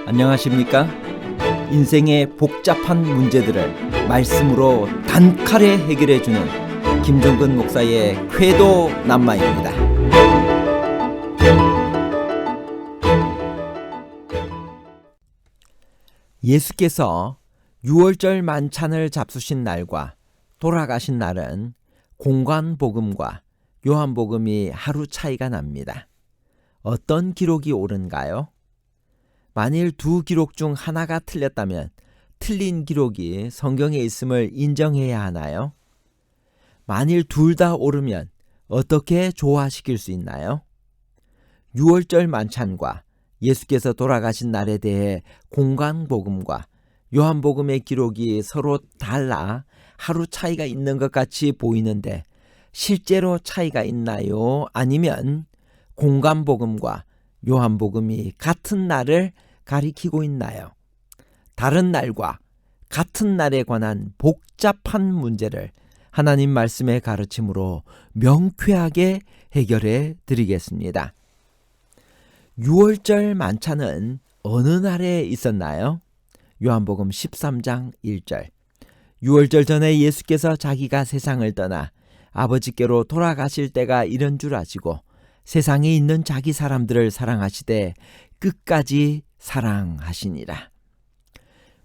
안녕하십니까? 인생의 복잡한 문제들을 말씀으로 단칼에 해결해주는 김종근 목사의 쾌도 남마입니다. 예수께서 유월절 만찬을 잡수신 날과 돌아가신 날은 공관복음과 요한복음이 하루 차이가 납니다. 어떤 기록이 옳은가요? 만일 두 기록 중 하나가 틀렸다면 틀린 기록이 성경에 있음을 인정해야 하나요? 만일 둘 다 옳으면 어떻게 조화시킬 수 있나요? 유월절 만찬과 예수께서 돌아가신 날에 대해 공관복음과 요한복음의 기록이 서로 달라 하루 차이가 있는 것 같이 보이는데 실제로 차이가 있나요? 아니면 공관복음과 요한복음이 같은 날을 가리키고 있나요? 다른 날과 같은 날에 관한 복잡한 문제를 하나님 말씀의 가르침으로 명쾌하게 해결해 드리겠습니다. 유월절 만찬은 어느 날에 있었나요? 요한복음 13장 1절. 유월절 전에 예수께서 자기가 세상을 떠나 아버지께로 돌아가실 때가 이른 줄 아시고 세상에 있는 자기 사람들을 사랑하시되 끝까지 사랑하시니라.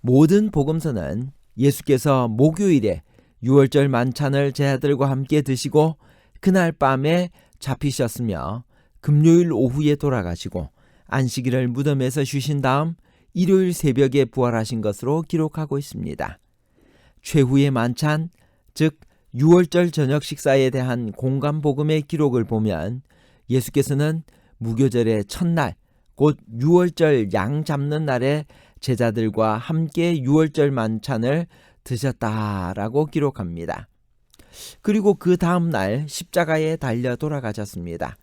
모든 복음서는 예수께서 목요일에 유월절 만찬을 제자들과 함께 드시고 그날 밤에 잡히셨으며 금요일 오후에 돌아가시고 안식일을 무덤에서 쉬신 다음 일요일 새벽에 부활하신 것으로 기록하고 있습니다. 최후의 만찬, 즉 유월절 저녁 식사에 대한 공관복음의 기록을 보면 예수께서는 무교절의 첫날, 곧 유월절 양 잡는 날에 제자들과 함께 유월절 만찬을 드셨다라고 기록합니다. 그리고 그 다음 날 십자가에 달려 돌아가셨습니다.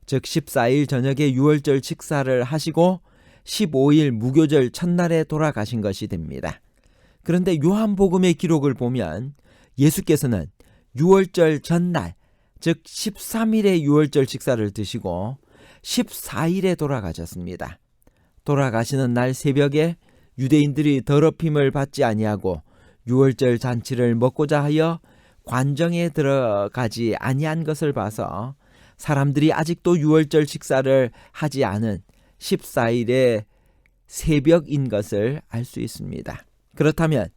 즉 14일 저녁에 유월절 식사를 하시고 15일 무교절 첫날에 돌아가신 것이 됩니다. 그런데 요한복음의 기록을 보면 예수께서는 유월절 전날, 즉 13일에 유월절 식사를 드시고 14일에 돌아가셨습니다. 돌아가시는 날 새벽에 유대인들이 더럽힘을 받지 아니하고 유월절 잔치를 먹고자 하여 관정에 들어가지 아니한 것을 봐서 사람들이 아직도 유월절 식사를 하지 않은 14일의 새벽인 것을 알 수 있습니다. 그렇다면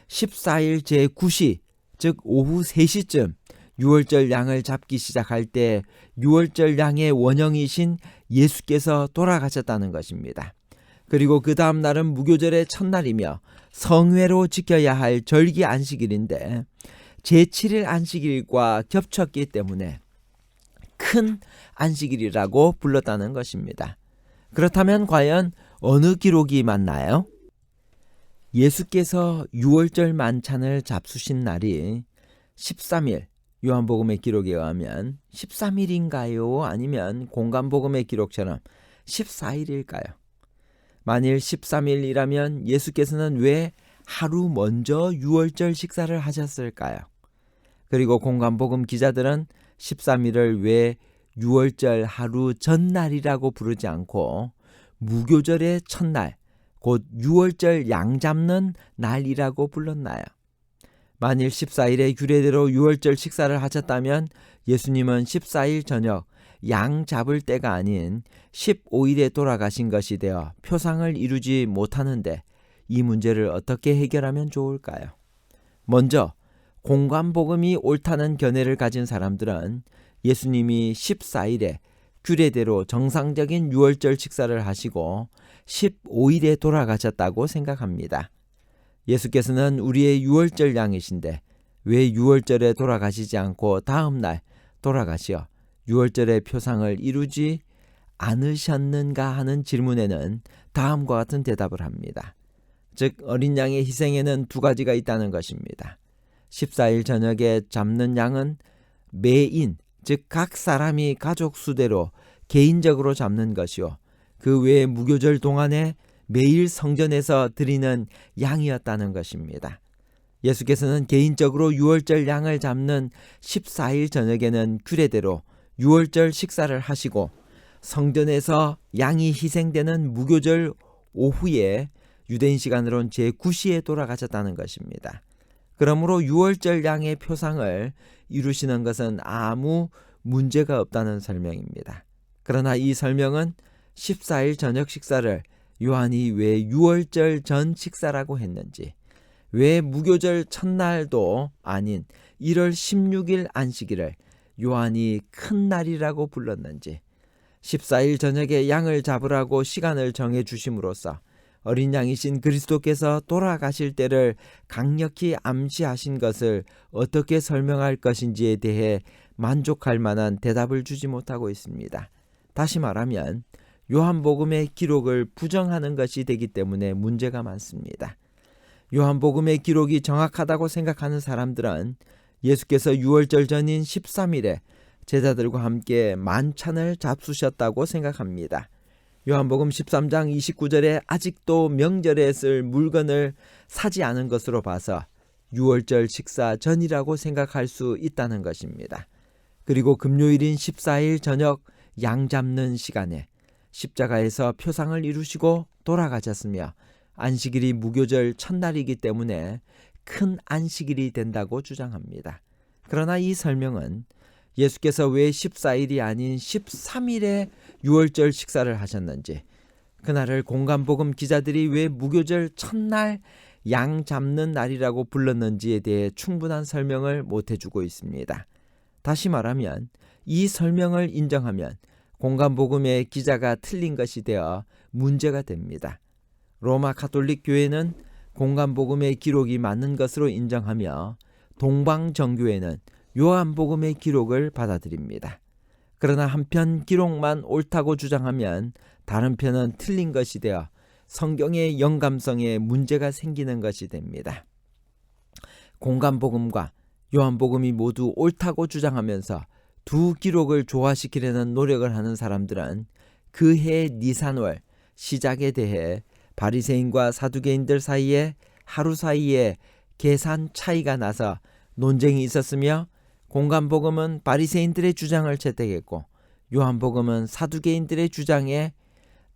14일 제9시, 즉 오후 3시쯤 유월절 양을 잡기 시작할 때 유월절 양의 원형이신 예수께서 돌아가셨다는 것입니다. 그리고 그 다음 날은 무교절의 첫날이며 성회로 지켜야 할 절기 안식일인데 제7일 안식일과 겹쳤기 때문에 큰 안식일이라고 불렀다는 것입니다. 그렇다면 과연 어느 기록이 맞나요? 예수께서 유월절 만찬을 잡수신 날이 13일, 요한복음의 기록에 의하면 13일인가요? 아니면 공관복음의 기록처럼 14일일까요? 만일 13일이라면 예수께서는 왜 하루 먼저 유월절 식사를 하셨을까요? 그리고 공관복음 기자들은 13일을 왜 유월절 하루 전날이라고 부르지 않고 무교절의 첫날, 곧 유월절 양 잡는 날이라고 불렀나요? 만일 14일에 규례대로 유월절 식사를 하셨다면 예수님은 14일 저녁 양 잡을 때가 아닌 15일에 돌아가신 것이 되어 표상을 이루지 못하는데 이 문제를 어떻게 해결하면 좋을까요? 먼저 공관복음이 옳다는 견해를 가진 사람들은 예수님이 14일에 규례대로 정상적인 유월절 식사를 하시고 15일에 돌아가셨다고 생각합니다. 예수께서는 우리의 유월절 양이신데 왜 유월절에 돌아가시지 않고 다음 날 돌아가시어 유월절의 표상을 이루지 않으셨는가 하는 질문에는 다음과 같은 대답을 합니다. 즉 어린 양의 희생에는 두 가지가 있다는 것입니다. 14일 저녁에 잡는 양은 매인, 즉 각 사람이 가족 수대로 개인적으로 잡는 것이요 그 외에 무교절 동안에 매일 성전에서 드리는 양이었다는 것입니다. 예수께서는 개인적으로 유월절 양을 잡는 14일 저녁에는 규례대로 유월절 식사를 하시고 성전에서 양이 희생되는 무교절 오후에 유대인 시간으론 제9시에 돌아가셨다는 것입니다. 그러므로 유월절 양의 표상을 이루시는 것은 아무 문제가 없다는 설명입니다. 그러나 이 설명은 14일 저녁 식사를 요한이 왜 유월절 전 식사라고 했는지, 왜 무교절 첫날도 아닌 1월 16일 안식일을 요한이 큰 날이라고 불렀는지, 14일 저녁에 양을 잡으라고 시간을 정해 주심으로써 어린 양이신 그리스도께서 돌아가실 때를 강력히 암시하신 것을 어떻게 설명할 것인지에 대해 만족할 만한 대답을 주지 못하고 있습니다. 다시 말하면 요한복음의 기록을 부정하는 것이 되기 때문에 문제가 많습니다. 요한복음의 기록이 정확하다고 생각하는 사람들은 예수께서 유월절 전인 13일에 제자들과 함께 만찬을 잡수셨다고 생각합니다. 요한복음 13장 29절에 아직도 명절에 쓸 물건을 사지 않은 것으로 봐서 유월절 식사 전이라고 생각할 수 있다는 것입니다. 그리고 금요일인 14일 저녁 양 잡는 시간에 십자가에서 표상을 이루시고 돌아가셨으며 안식일이 무교절 첫날이기 때문에 큰 안식일이 된다고 주장합니다. 그러나 이 설명은 예수께서 왜 14일이 아닌 13일에 유월절 식사를 하셨는지, 그날을 공간복음 기자들이 왜 무교절 첫날 양 잡는 날이라고 불렀는지에 대해 충분한 설명을 못 해주고 있습니다. 다시 말하면 이 설명을 인정하면 공간복음의 기자가 틀린 것이 되어 문제가 됩니다. 로마 가톨릭 교회는 공간복음의 기록이 맞는 것으로 인정하며 동방정교회는 요한복음의 기록을 받아들입니다. 그러나 한편 기록만 옳다고 주장하면 다른 편은 틀린 것이 되어 성경의 영감성에 문제가 생기는 것이 됩니다. 공간복음과 요한복음이 모두 옳다고 주장하면서 두 기록을 조화시키려는 노력을 하는 사람들은 그해 니산월 시작에 대해 바리새인과 사두개인들 사이에 하루 사이에 계산 차이가 나서 논쟁이 있었으며, 공간복음은 바리새인들의 주장을 채택했고 요한복음은 사두개인들의 주장에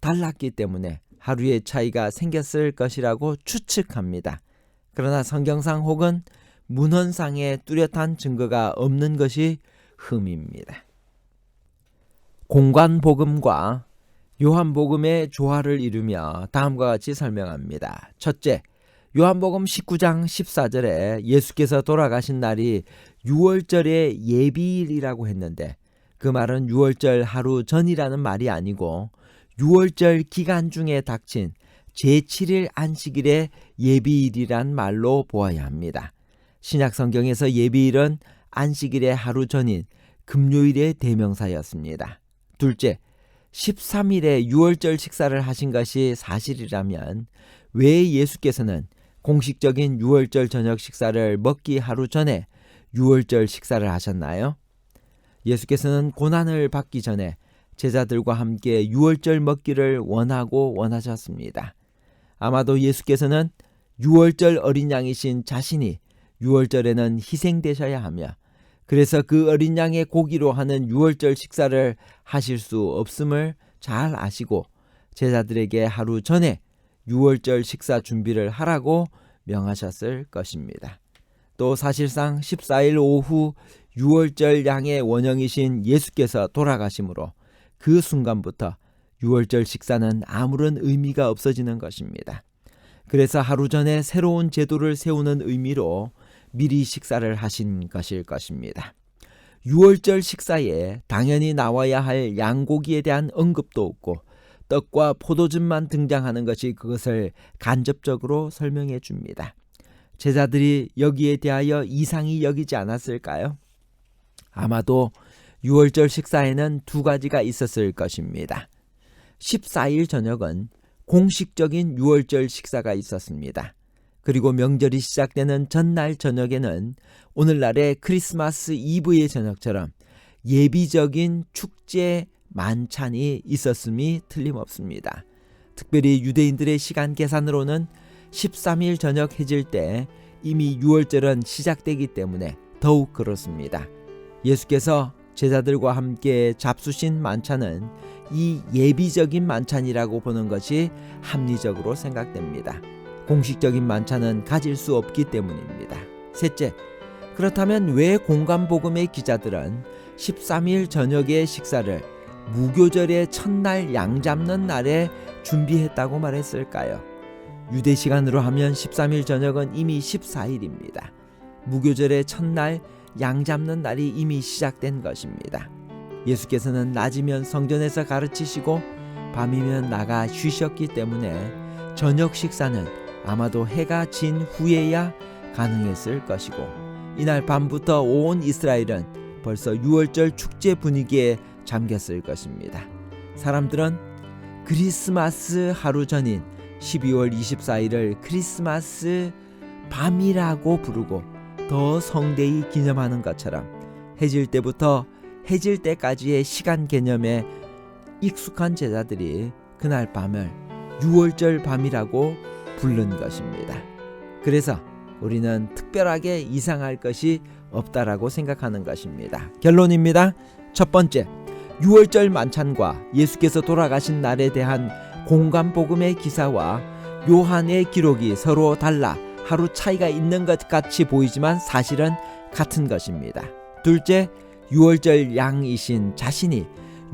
달랐기 때문에 하루의 차이가 생겼을 것이라고 추측합니다. 그러나 성경상 혹은 문헌상에 뚜렷한 증거가 없는 것이 흠입니다. 공간복음과 요한복음의 조화를 이루며 다음과 같이 설명합니다. 첫째, 요한복음 19장 14절에 예수께서 돌아가신 날이 유월절의 예비일이라고 했는데, 그 말은 유월절 하루 전이라는 말이 아니고 유월절 기간 중에 닥친 제7일 안식일의 예비일이란 말로 보아야 합니다. 신약 성경에서 예비일은 안식일의 하루 전인 금요일의 대명사였습니다. 둘째, 13일에 유월절 식사를 하신 것이 사실이라면 왜 예수께서는 공식적인 유월절 저녁 식사를 먹기 하루 전에 유월절 식사를 하셨나요? 예수께서는 고난을 받기 전에 제자들과 함께 유월절 먹기를 원하셨습니다. 아마도 예수께서는 유월절 어린 양이신 자신이 유월절에는 희생되셔야 하며, 그래서 그 어린 양의 고기로 하는 유월절 식사를 하실 수 없음을 잘 아시고 제자들에게 하루 전에 유월절 식사 준비를 하라고 명하셨을 것입니다. 또 사실상 14일 오후 유월절 양의 원형이신 예수께서 돌아가심으로 그 순간부터 유월절 식사는 아무런 의미가 없어지는 것입니다. 그래서 하루 전에 새로운 제도를 세우는 의미로 미리 식사를 하신 것일 것입니다. 유월절 식사에 당연히 나와야 할 양고기에 대한 언급도 없고 떡과 포도즙만 등장하는 것이 그것을 간접적으로 설명해 줍니다. 제자들이 여기에 대하여 이상히 여기지 않았을까요? 아마도 유월절 식사에는 두 가지가 있었을 것입니다. 14일 저녁은 공식적인 유월절 식사가 있었습니다. 그리고 명절이 시작되는 전날 저녁에는 오늘날의 크리스마스 이브의 저녁처럼 예비적인 축제 만찬이 있었음이 틀림없습니다. 특별히 유대인들의 시간 계산으로는 13일 저녁 해질 때 이미 유월절은 시작되기 때문에 더욱 그렇습니다. 예수께서 제자들과 함께 잡수신 만찬은 이 예비적인 만찬이라고 보는 것이 합리적으로 생각됩니다. 공식적인 만찬은 가질 수 없기 때문입니다. 셋째, 그렇다면 왜 공관복음의 기자들은 13일 저녁의 식사를 무교절의 첫날 양 잡는 날에 준비했다고 말했을까요? 유대 시간으로 하면 13일 저녁은 이미 14일입니다. 무교절의 첫날 양 잡는 날이 이미 시작된 것입니다. 예수께서는 낮이면 성전에서 가르치시고 밤이면 나가 쉬셨기 때문에 저녁 식사는 아마도 해가 진 후에야 가능했을 것이고, 이날 밤부터 온 이스라엘은 벌써 유월절 축제 분위기에 잠겼을 것입니다. 사람들은 크리스마스 하루 전인 12월 24일을 크리스마스 밤이라고 부르고 더 성대히 기념하는 것처럼 해질 때부터 해질 때까지의 시간 개념에 익숙한 제자들이 그날 밤을 유월절 밤이라고 부른 것입니다. 그래서 우리는 특별하게 이상할 것이 없다라고 생각하는 것입니다. 결론입니다. 첫 번째, 유월절 만찬과 예수께서 돌아가신 날에 대한 공관복음의 기사와 요한의 기록이 서로 달라 하루 차이가 있는 것 같이 보이지만 사실은 같은 것입니다. 둘째, 유월절 양이신 자신이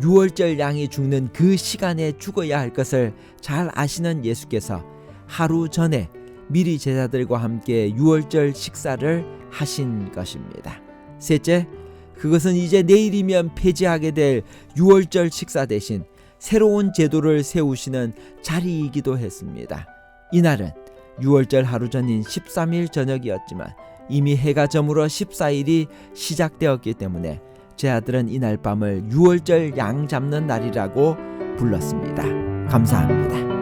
유월절 양이 죽는 그 시간에 죽어야 할 것을 잘 아시는 예수께서 하루 전에 미리 제자들과 함께 유월절 식사를 하신 것입니다. 셋째, 그것은 이제 내일이면 폐지하게 될 유월절 식사 대신 새로운 제도를 세우시는 자리이기도 했습니다. 이날은 유월절 하루 전인 13일 저녁이었지만 이미 해가 저물어 14일이 시작되었기 때문에 제자들은 이날 밤을 유월절 양 잡는 날이라고 불렀습니다. 감사합니다.